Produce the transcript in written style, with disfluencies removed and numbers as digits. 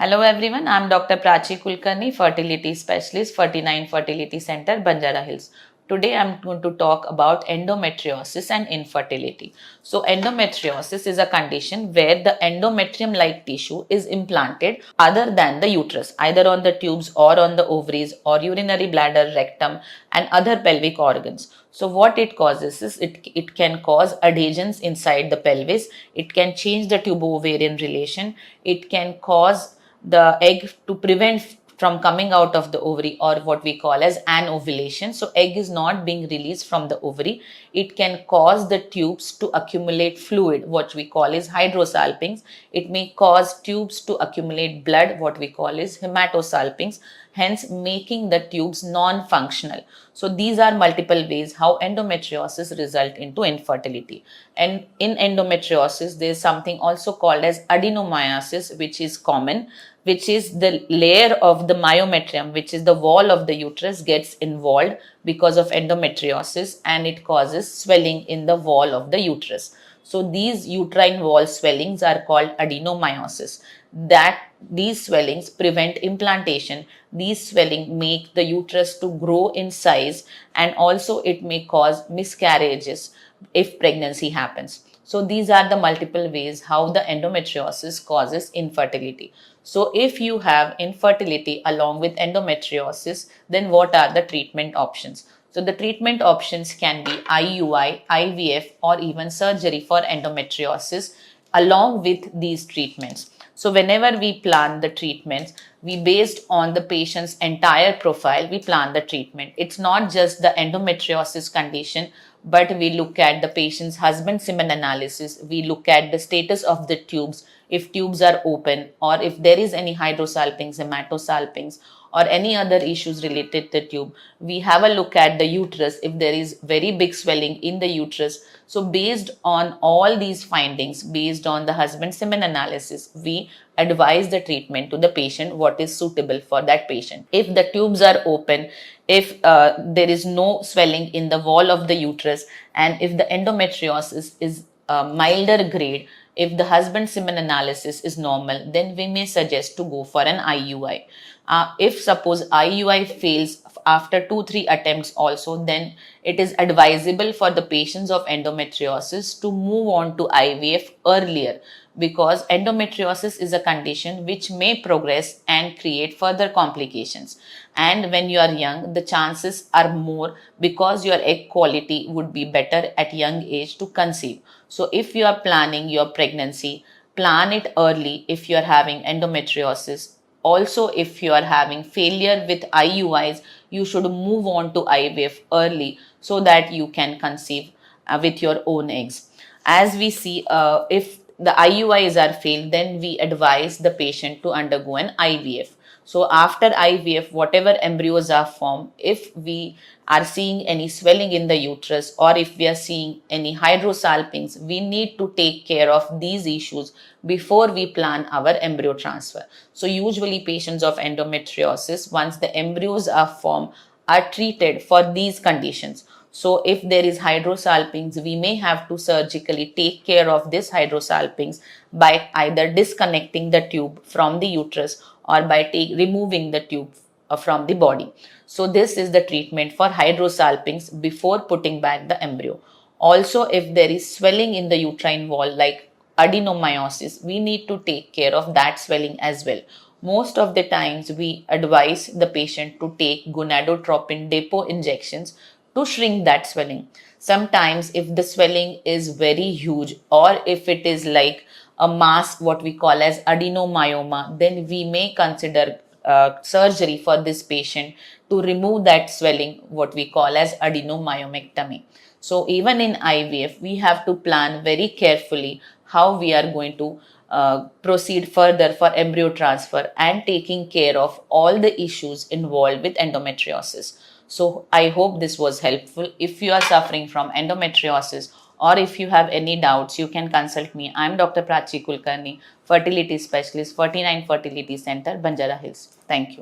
Hello everyone, I am Dr. Prachi Kulkarni, fertility specialist, 49 Fertility Center, Banjara Hills. Today I am going to talk about endometriosis and infertility. So endometriosis is a condition where the endometrium like tissue is implanted other than the uterus, either on the tubes or on the ovaries or urinary bladder, rectum and other pelvic organs. So what it causes is it can cause adhesions inside the pelvis, it can change the tube-ovarian relation, it can cause the egg to prevent from coming out of the ovary, or what we call as anovulation. So egg is not being released from the ovary. It can cause the tubes to accumulate fluid, what we call is hydrosalpinx. It may cause tubes to accumulate blood, what we call is hematosalpinx, hence making the tubes non-functional. So these are multiple ways how endometriosis result into infertility. And in endometriosis, there is something also called as adenomyosis, which is common, which is the layer of the myometrium, which is the wall of the uterus, gets involved because of endometriosis and it causes swelling in the wall of the uterus. So these uterine wall swellings are called adenomyosis. That these swellings prevent implantation. These swelling make the uterus to grow in size, and also it may cause miscarriages if pregnancy happens. So these are the multiple ways how the endometriosis causes infertility. So if you have infertility along with endometriosis, then what are the treatment options? So the treatment options can be IUI, IVF or even surgery for endometriosis along with these treatments. So whenever we plan the treatments, we based on the patient's entire profile, we plan the treatment. It's not just the endometriosis condition, but we look at the patient's husband semen analysis. We look at the status of the tubes, if tubes are open or if there is any hydrosalpinx, hematosalpinx or any other issues related to the tube. We have a look at the uterus if there is very big swelling in the uterus. So based on all these findings, based on the husband semen analysis, we advise the treatment to the patient what is suitable for that patient. If the tubes are open, if there is no swelling in the wall of the uterus, and if the endometriosis is milder grade, if the husband semen analysis is normal, then we may suggest to go for an IUI. If suppose IUI fails after 2-3 attempts also, then it is advisable for the patients of endometriosis to move on to IVF earlier, because endometriosis is a condition which may progress and create further complications. And when you are young, the chances are more because your egg quality would be better at young age to conceive. So if you are planning your pregnancy, plan it early if you are having endometriosis. Also, if you are having failure with IUIs, you should move on to IVF early so that you can conceive with your own eggs. As we see, if the IUIs are failed, then we advise the patient to undergo an IVF. So after IVF, whatever embryos are formed, if we are seeing any swelling in the uterus or if we are seeing any hydrosalpinx, we need to take care of these issues before we plan our embryo transfer. So usually patients of endometriosis, once the embryos are formed, are treated for these conditions. So if there is hydrosalpinx, we may have to surgically take care of this hydrosalpinx by either disconnecting the tube from the uterus or by removing the tube from the body. So this is the treatment for hydrosalpinx before putting back the embryo. Also, if there is swelling in the uterine wall like adenomyosis, we need to take care of that swelling as well. Most of the times we advise the patient to take gonadotropin depot injections to shrink that swelling. Sometimes if the swelling is very huge or if it is like a mass, what we call as adenomyoma, then we may consider surgery for this patient to remove that swelling, what we call as adenomyomectomy. So even in IVF, we have to plan very carefully how we are going to proceed further for embryo transfer and taking care of all the issues involved with endometriosis. So I hope this was helpful. If you are suffering from endometriosis or if you have any doubts, you can consult me. I am Dr. Prachi Kulkarni, fertility specialist, 49 Fertility Center, Banjara Hills. Thank you.